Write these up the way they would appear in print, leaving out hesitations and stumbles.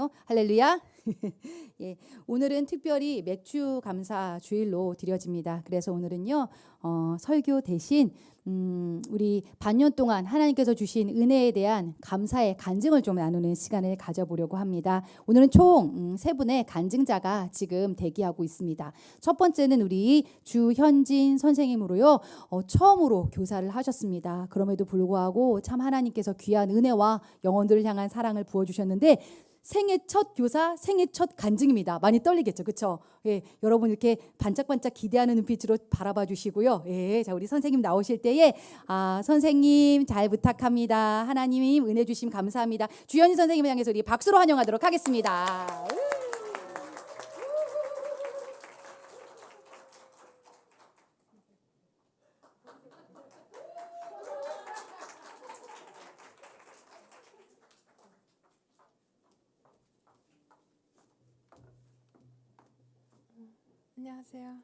하나요? 할렐루야. 예, 오늘은 특별히 맥주 감사 주일로 드려집니다. 그래서 오늘은요 설교 대신 우리 반년 동안 하나님께서 주신 은혜에 대한 감사의 간증을 좀 나누는 시간을 가져보려고 합니다. 오늘은 총 세 분의 간증자가 지금 대기하고 있습니다. 첫 번째는 우리 주현진 선생님으로요. 처음으로 교사를 하셨습니다. 그럼에도 불구하고 참 하나님께서 귀한 은혜와 영혼들을 향한 사랑을 부어주셨는데 생애 첫 교사, 생애 첫 간증입니다. 많이 떨리겠죠, 그렇죠? 예, 여러분 이렇게 반짝반짝 기대하는 눈빛으로 바라봐 주시고요. 예, 자 우리 선생님 나오실 때에 선생님 잘 부탁합니다. 하나님이 은혜 주심 감사합니다. 주현희 선생님을 향해서 우리 박수로 환영하도록 하겠습니다. 안녕하세요.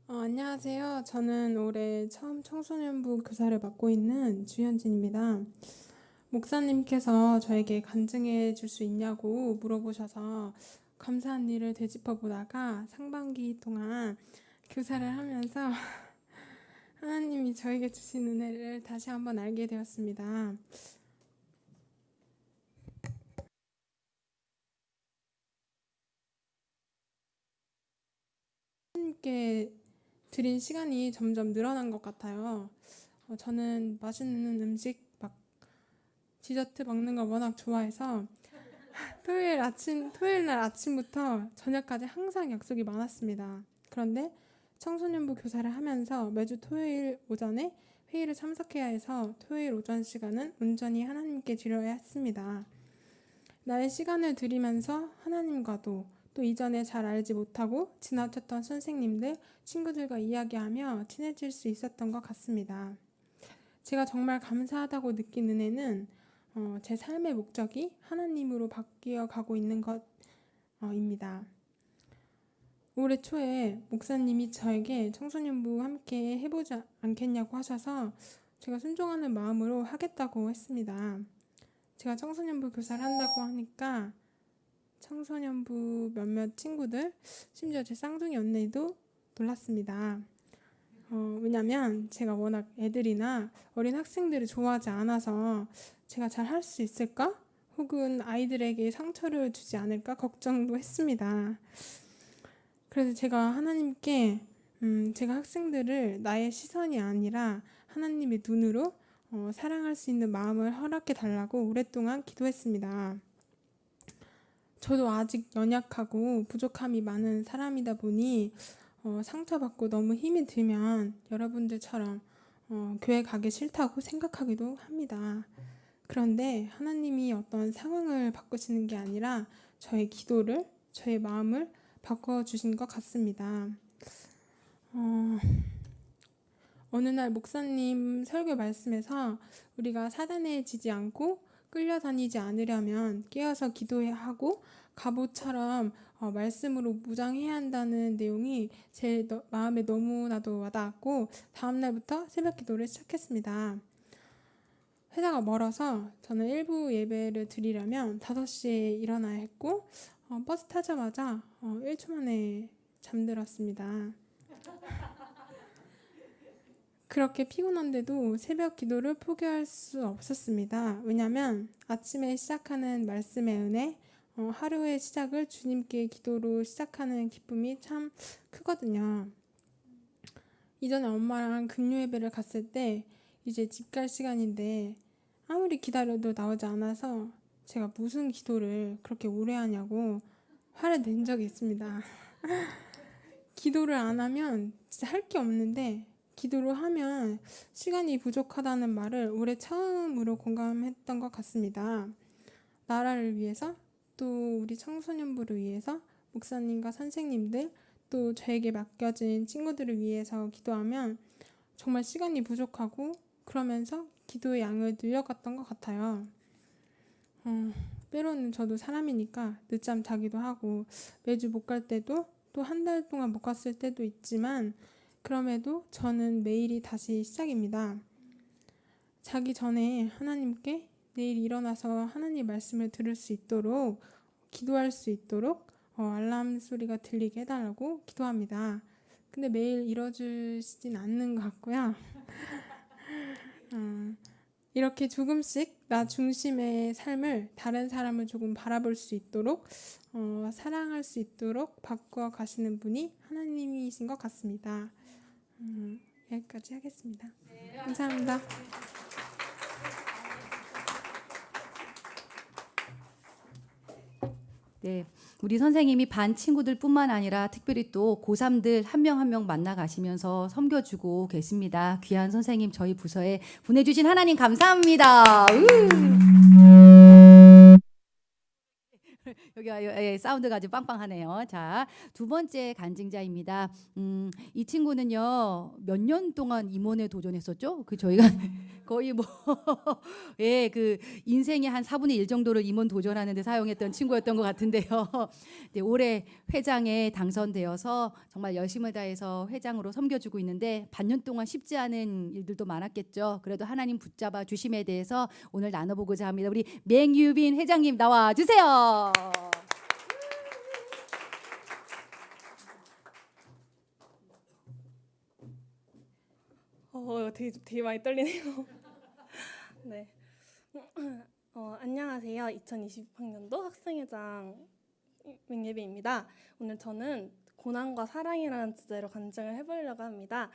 안녕하세요. 저는 올해 처음 청소년부 교사를 맡고 있는 주현진입니다. 목사님께서 저에게 간증해 줄 수 있냐고 물어보셔서 감사한 일을 되짚어 보다가 상반기 동안 교사를 하면서 하나님이 저에게 주신 은혜를 다시 한번 알게 되었습니다. 하나님께 드린 시간이 점점 늘어난 것 같아요. 저는 맛있는 음식 막 디저트 먹는 거 워낙 좋아해서 토요일 날 아침부터 저녁까지 항상 약속이 많았습니다. 그런데 청소년부 교사를 하면서 매주 토요일 오전에 회의를 참석해야 해서 토요일 오전 시간은 온전히 하나님께 드려야 했습니다. 나의 시간을 드리면서 하나님과도 또 이전에 잘 알지 못하고 지나쳤던 선생님들, 친구들과 이야기하며 친해질 수 있었던 것 같습니다. 제가 정말 감사하다고 느낀 은혜는 제 삶의 목적이 하나님으로 바뀌어 가고 있는 것입니다. 올해 초에 목사님이 저에게 청소년부 함께 해보지 않겠냐고 하셔서 제가 순종하는 마음으로 하겠다고 했습니다. 제가 청소년부 교사를 한다고 하니까 청소년부 몇몇 친구들, 심지어 제 쌍둥이 언니도 놀랐습니다. 왜냐면 제가 워낙 애들이나 어린 학생들을 좋아하지 않아서 제가 잘 할 수 있을까? 혹은 아이들에게 상처를 주지 않을까 걱정도 했습니다. 그래서 제가 하나님께 제가 학생들을 나의 시선이 아니라 하나님의 눈으로 사랑할 수 있는 마음을 허락해 달라고 오랫동안 기도했습니다. 저도 아직 연약하고 부족함이 많은 사람이다 보니 상처받고 너무 힘이 들면 여러분들처럼 교회 가기 싫다고 생각하기도 합니다. 그런데 하나님이 어떤 상황을 바꾸시는 게 아니라 저의 기도를, 저의 마음을 바꿔주신 것 같습니다. 어느 날 목사님 설교 말씀에서 우리가 사단에 지지 않고 끌려다니지 않으려면 깨어서 기도해야 하고 갑옷처럼 말씀으로 무장해야 한다는 내용이 제 마음에 너무나도 와닿았고 다음날부터 새벽 기도를 시작했습니다. 회사가 멀어서 저는 일부 예배를 드리려면 5시에 일어나야 했고 버스 타자마자 1초 만에 잠들었습니다. 그렇게 피곤한데도 새벽 기도를 포기할 수 없었습니다. 왜냐하면 아침에 시작하는 말씀의 은혜, 하루의 시작을 주님께 기도로 시작하는 기쁨이 참 크거든요. 이전에 엄마랑 금요 예배를 갔을 때 이제 집 갈 시간인데 아무리 기다려도 나오지 않아서 제가 무슨 기도를 그렇게 오래 하냐고 화를 낸 적이 있습니다. 기도를 안 하면 진짜 할 게 없는데 기도를 하면 시간이 부족하다는 말을 올해 처음으로 공감했던 것 같습니다. 나라를 위해서 또 우리 청소년부를 위해서 목사님과 선생님들 또 저에게 맡겨진 친구들을 위해서 기도하면 정말 시간이 부족하고 그러면서 기도의 양을 늘려갔던 것 같아요. 때로는 저도 사람이니까 늦잠 자기도 하고 매주 못 갈 때도 또 한 달 동안 못 갔을 때도 있지만 그럼에도 저는 매일이 다시 시작입니다. 자기 전에 하나님께 내일 일어나서 하나님 말씀을 들을 수 있도록 기도할 수 있도록 알람 소리가 들리게 해달라고 기도합니다. 근데 매일 이뤄주시진 않는 것 같고요. 이렇게 조금씩 나 중심의 삶을 다른 사람을 조금 바라볼 수 있도록 사랑할 수 있도록 바꾸어 가시는 분이 하나님이신 것 같습니다. 여기까지 하겠습니다. 감사합니다. 네, 우리 선생님이 반 친구들뿐만 아니라 특별히 또 고3들 한 명 한 명 만나 가시면서 섬겨주고 계십니다. 귀한 선생님 저희 부서에 보내주신 하나님 감사합니다. 여기 사운드가 아주 빵빵하네요. 자, 두 번째 간증자입니다. 이 친구는요 몇 년 동안 임원에 도전했었죠? 그 저희가 거의 뭐 예, 그 인생의 한 4분의 1 정도를 임원 도전하는데 사용했던 친구였던 것 같은데요. 네, 올해 회장에 당선되어서 정말 열심을 다해서 회장으로 섬겨주고 있는데 반년 동안 쉽지 않은 일들도 많았겠죠. 그래도 하나님 붙잡아 주심에 대해서 오늘 나눠보고자 합니다. 우리 맹유빈 회장님 나와 주세요. 되게 많이 떨리네요. 네. 안녕하세요. 2020학년도 학생회장 맹예빈입니다. 오늘 저는 고난과 사랑이라는 주제로 간증을 해보려고 합니다.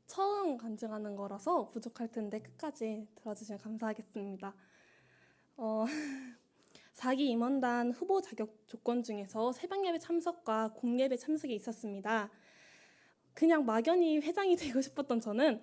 처음 간증하는 거라서 부족할 텐데 끝까지 들어주시면 감사하겠습니다. 4기 임원단 후보 자격 조건 중에서 새벽예배 참석과 공예배 참석이 있었습니다. 그냥 막연히 회장이 되고 싶었던 저는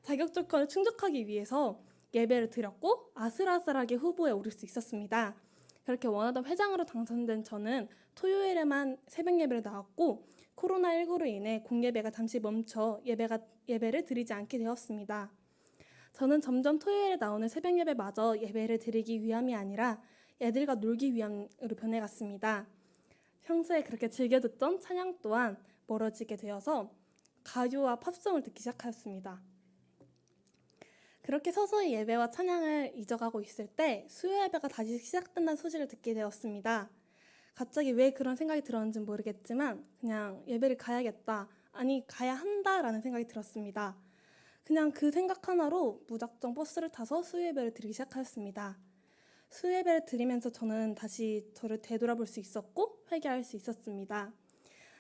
자격 조건을 충족하기 위해서 예배를 드렸고 아슬아슬하게 후보에 오를 수 있었습니다. 그렇게 원하던 회장으로 당선된 저는 토요일에만 새벽 예배를 나왔고 코로나19로 인해 공예배가 잠시 멈춰 예배를 드리지 않게 되었습니다. 저는 점점 토요일에 나오는 새벽 예배마저 예배를 드리기 위함이 아니라 애들과 놀기 위함으로 변해갔습니다. 평소에 그렇게 즐겨 듣던 찬양 또한 멀어지게 되어서 가요와 팝송을 듣기 시작하였습니다. 그렇게 서서히 예배와 찬양을 잊어가고 있을 때 수요 예배가 다시 시작된다는 소식을 듣게 되었습니다. 갑자기 왜 그런 생각이 들었는지 모르겠지만 그냥 예배를 가야겠다, 아니 가야 한다라는 생각이 들었습니다. 그냥 그 생각 하나로 무작정 버스를 타서 수요 예배를 드리기 시작하였습니다. 수요 예배를 드리면서 저는 다시 저를 되돌아볼 수 있었고 회개할 수 있었습니다.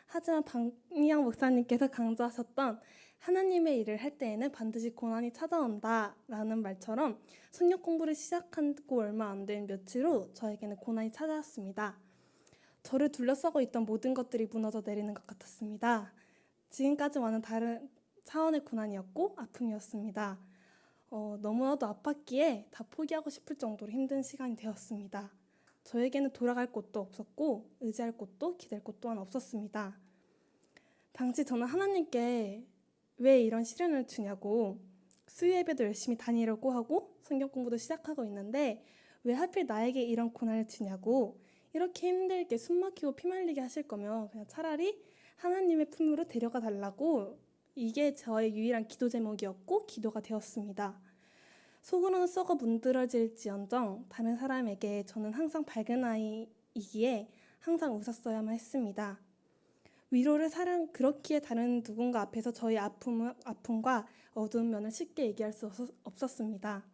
하지만 박미영 목사님께서 강조하셨던 하나님의 일을 할 때에는 반드시 고난이 찾아온다라는 말처럼 성경 공부를 시작하고 얼마 안 된 며칠 후 저에게는 고난이 찾아왔습니다. 저를 둘러싸고 있던 모든 것들이 무너져 내리는 것 같았습니다. 지금까지와는 다른 차원의 고난이었고 아픔이었습니다. 너무나도 아팠기에 다 포기하고 싶을 정도로 힘든 시간이 되었습니다. 저에게는 돌아갈 곳도 없었고 의지할 곳도 기댈 곳 또한 없었습니다. 당시 저는 하나님께 왜 이런 시련을 주냐고, 수요 예배도 열심히 다니려고 하고 성경 공부도 시작하고 있는데 왜 하필 나에게 이런 고난을 주냐고, 이렇게 힘들게 숨 막히고 피 말리게 하실 거면 그냥 차라리 하나님의 품으로 데려가 달라고, 이게 저의 유일한 기도 제목이었고 기도가 되었습니다. 속으로는 썩어 문드러질지언정 다른 사람에게 저는 항상 밝은 아이이기에 항상 웃었어야만 했습니다. 위로를 그렇기에 다른 누군가 앞에서 저희 아픔과 어두운 면을 쉽게 얘기할 수 없었습니다.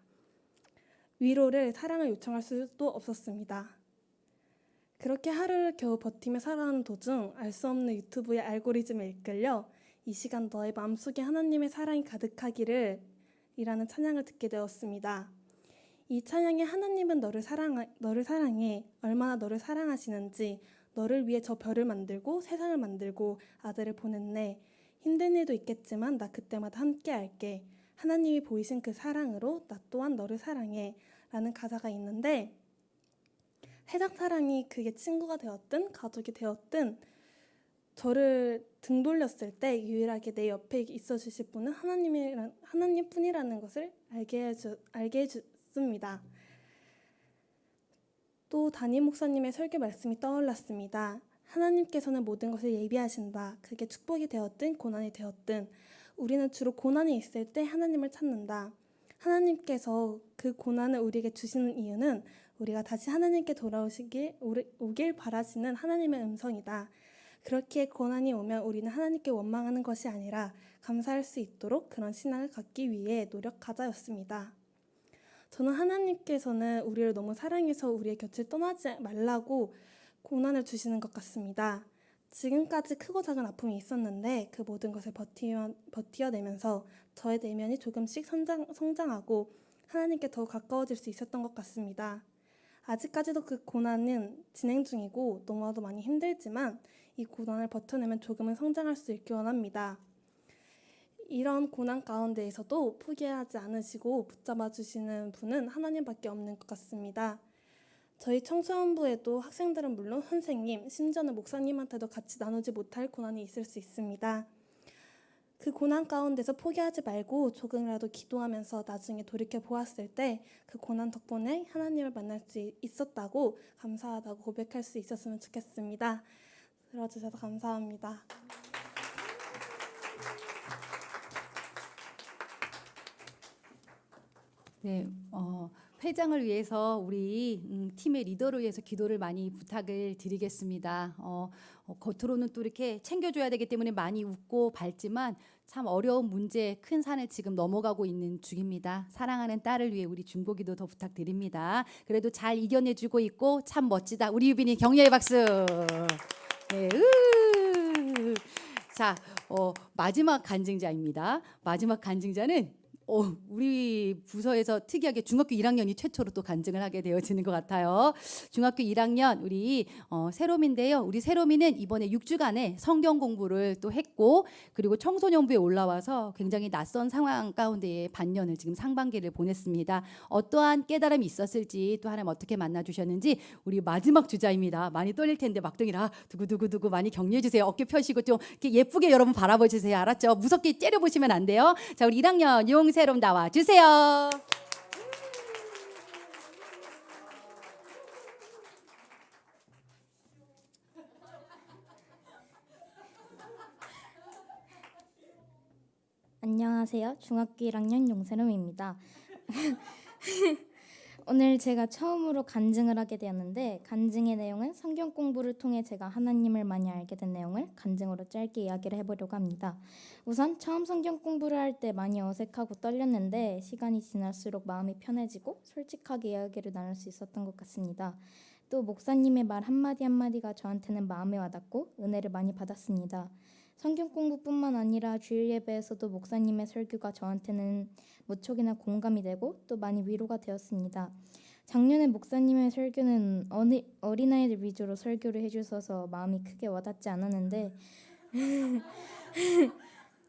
위로를, 사랑을 요청할 수도 없었습니다. 그렇게 하루를 겨우 버티며 살아가는 도중 알 수 없는 유튜브의 알고리즘에 이끌려 이 시간 너의 마음속에 하나님의 사랑이 가득하기를 이라는 찬양을 듣게 되었습니다. 이 찬양에 하나님은 너를 사랑해, 얼마나 너를 사랑하시는지, 너를 위해 저 별을 만들고 세상을 만들고 아들을 보냈네. 힘든 일도 있겠지만 나 그때마다 함께 할게. 하나님이 보이신 그 사랑으로 나 또한 너를 사랑해 라는 가사가 있는데, 회장 사랑이 그게 친구가 되었든 가족이 되었든 저를 등 돌렸을 때 유일하게 내 옆에 있어 주실 분은 하나님뿐이라는 것을 알게 해줬습니다. 또 담임 목사님의 설교 말씀이 떠올랐습니다. 하나님께서는 모든 것을 예비하신다. 그게 축복이 되었든 고난이 되었든 우리는 주로 고난이 있을 때 하나님을 찾는다. 하나님께서 그 고난을 우리에게 주시는 이유는 우리가 다시 하나님께 오길 바라시는 하나님의 음성이다. 그렇게 고난이 오면 우리는 하나님께 원망하는 것이 아니라 감사할 수 있도록 그런 신앙을 갖기 위해 노력하자였습니다. 저는 하나님께서는 우리를 너무 사랑해서 우리의 곁을 떠나지 말라고 고난을 주시는 것 같습니다. 지금까지 크고 작은 아픔이 있었는데 그 모든 것을 버티어내면서 저의 내면이 조금씩 성장하고 하나님께 더 가까워질 수 있었던 것 같습니다. 아직까지도 그 고난은 진행 중이고 너무나도 많이 힘들지만 이 고난을 버텨내면 조금은 성장할 수 있길 원합니다. 이런 고난 가운데에서도 포기하지 않으시고 붙잡아 주시는 분은 하나님밖에 없는 것 같습니다. 저희 청소년부에도 학생들은 물론 선생님, 심지어는 목사님한테도 같이 나누지 못할 고난이 있을 수 있습니다. 그 고난 가운데서 포기하지 말고 조금이라도 기도하면서 나중에 돌이켜 보았을 때 그 고난 덕분에 하나님을 만날 수 있었다고 감사하다고 고백할 수 있었으면 좋겠습니다. 들어주셔서 감사합니다. 네, 회장을 위해서 우리 팀의 리더를 위해서 기도를 많이 부탁을 드리겠습니다. 겉으로는 또 이렇게 챙겨줘야 되기 때문에 많이 웃고 밝지만 참 어려운 문제, 큰 산을 지금 넘어가고 있는 중입니다. 사랑하는 딸을 위해 우리 중보기도 더 부탁드립니다. 그래도 잘 이겨내주고 있고 참 멋지다. 우리 유빈이 격려의 박수. 네, 자, 마지막 간증자입니다. 마지막 간증자는 우리 부서에서 특이하게 중학교 1학년이 최초로 또 간증을 하게 되어지는 것 같아요. 중학교 1학년 우리 세롬인데요. 우리 세롬이는 이번에 6주간의 성경 공부를 또 했고 그리고 청소년부에 올라와서 굉장히 낯선 상황 가운데에 반년을 지금 상반기를 보냈습니다. 어떠한 깨달음이 있었을지 또 하나님 어떻게 만나주셨는지 우리 마지막 주자입니다. 많이 떨릴 텐데 막둥이라 두구두구두구 많이 격려해 주세요. 어깨 펴시고 좀 이렇게 예쁘게 여러분 바라봐 주세요. 알았죠? 무섭게 째려보시면 안 돼요. 자, 우리 1학년 용세롬 나와 주세요. 안녕하세요. 중학교 1학년 용세롬입니다. 오늘 제가 처음으로 간증을 하게 되었는데 간증의 내용은 성경 공부를 통해 제가 하나님을 많이 알게 된 내용을 간증으로 짧게 이야기를 해보려고 합니다. 우선 처음 성경 공부를 할 때 많이 어색하고 떨렸는데 시간이 지날수록 마음이 편해지고 솔직하게 이야기를 나눌 수 있었던 것 같습니다. 또 목사님의 말 한마디 한마디가 저한테는 마음에 와닿고 은혜를 많이 받았습니다. 성경 공부뿐만 아니라 주일 예배에서도 목사님의 설교가 저한테는 무척이나 공감이 되고 또 많이 위로가 되었습니다. 작년에 목사님의 설교는 어린아이들 위주로 설교를 해주셔서 마음이 크게 와닿지 않았는데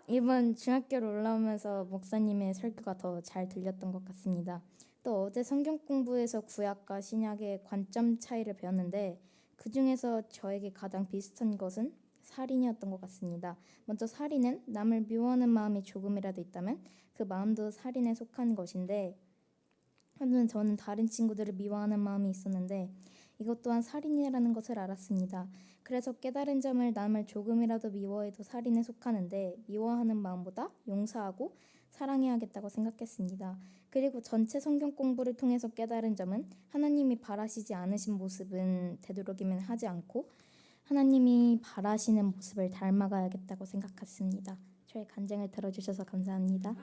이번 중학교로 올라오면서 목사님의 설교가 더 잘 들렸던 것 같습니다. 또 어제 성경 공부에서 구약과 신약의 관점 차이를 배웠는데 그 중에서 저에게 가장 비슷한 것은 살인이었던 것 같습니다. 먼저 살인은 남을 미워하는 마음이 조금이라도 있다면 그 마음도 살인에 속하는 것인데 하지만 저는 다른 친구들을 미워하는 마음이 있었는데 이것 또한 살인이라는 것을 알았습니다. 그래서 깨달은 점을 남을 조금이라도 미워해도 살인에 속하는데 미워하는 마음보다 용서하고 사랑해야겠다고 생각했습니다. 그리고 전체 성경 공부를 통해서 깨달은 점은 하나님이 바라시지 않으신 모습은 되도록이면 하지 않고 하나님이 바라시는 모습을 닮아가야겠다고 생각했습니다. 저의 간증을 들어주셔서 감사합니다.